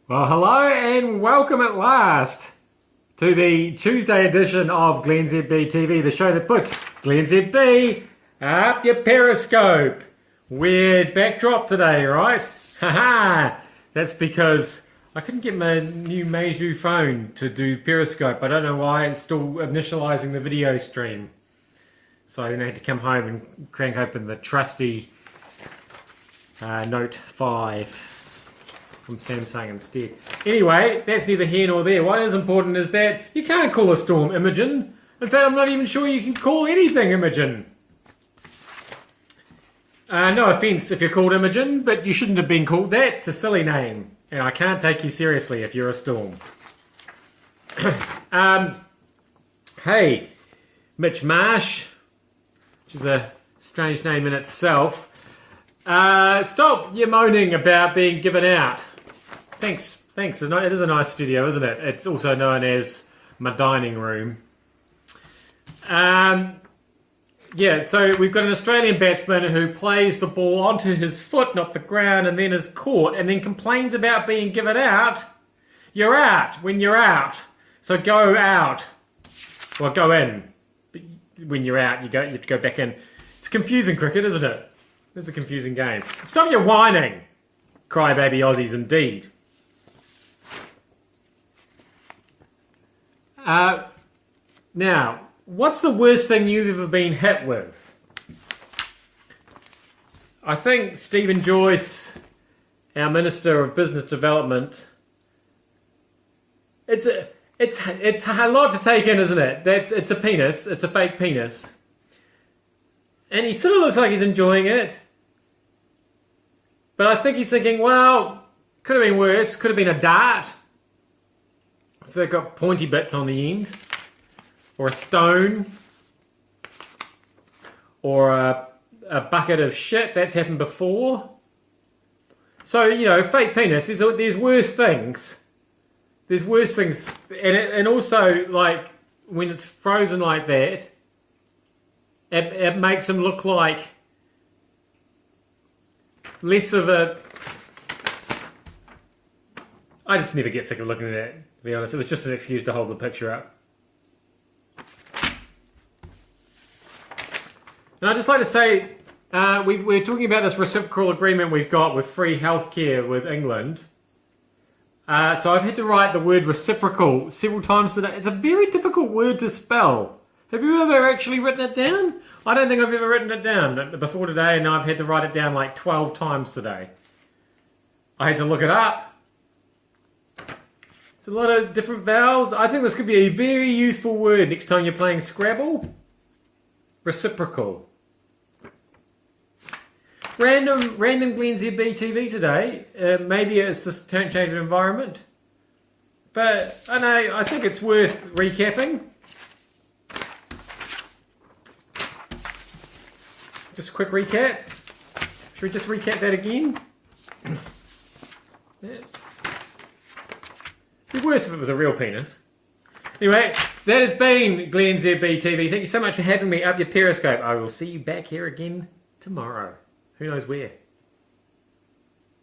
Well, hello and welcome at last to the Tuesday edition of glennzb TV, the show that puts glennzb up your Periscope. Weird backdrop today, right? Haha! That's because I couldn't get my new Meizu phone to do Periscope. I don't know why, it's still initializing the video stream. So I then had to come home and crank open the trusty Note 5. From Samsung instead. Anyway, that's neither here nor there. What is important is that you can't call a storm Imogen. In fact, I'm not even sure you can call anything Imogen. No offence if you're called Imogen, but you shouldn't have been called that. It's a silly name. And I can't take you seriously if you're a storm. Hey, Mitch Marsh, which is a strange name in itself. Stop your moaning about being given out. Thanks. It is a nice studio, isn't it? It's also known as my dining room. Yeah, so we've got an Australian batsman who plays the ball onto his foot, not the ground, and then is caught, and then complains about being given out. You're out when you're out. So go out. Well, go in. When you're out, you have to go back in. It's confusing cricket, isn't it? It's a confusing game. Stop your whining, crybaby Aussies indeed. Now, what's the worst thing you've ever been hit with? I think Stephen Joyce, our Minister of Business Development, it's a lot to take in, isn't it? It's a penis. It's a fake penis. And he sort of looks like he's enjoying it. But I think he's thinking, well, could have been worse. Could have been a dart. So they've got pointy bits on the end. Or a stone. Or a bucket of shit. That's happened before. So, you know, fake penis, there's worse things. There's worse things. And also, like, when it's frozen like that, it makes him look like less of a... I just never get sick of looking at it, to be honest. It was just an excuse to hold the picture up. And I'd just like to say, we're talking about this reciprocal agreement we've got with free healthcare with England. So I've had to write the word reciprocal several times today. It's a very difficult word to spell. Have you ever actually written it down? I don't think I've ever written it down before today, and I've had to write it down like 12 times today. I had to look it up. It's a lot of different vowels. I think this could be a very useful word next time you're playing Scrabble. Reciprocal. Random glennzb TV today. Maybe it's this change of environment. But I think it's worth recapping. Just a quick recap. Should we just recap that again? Yeah. It'd be worse if it was a real penis. Anyway, that has been glennzb TV. Thank you so much for having me up your Periscope. I will see you back here again tomorrow. Who knows where?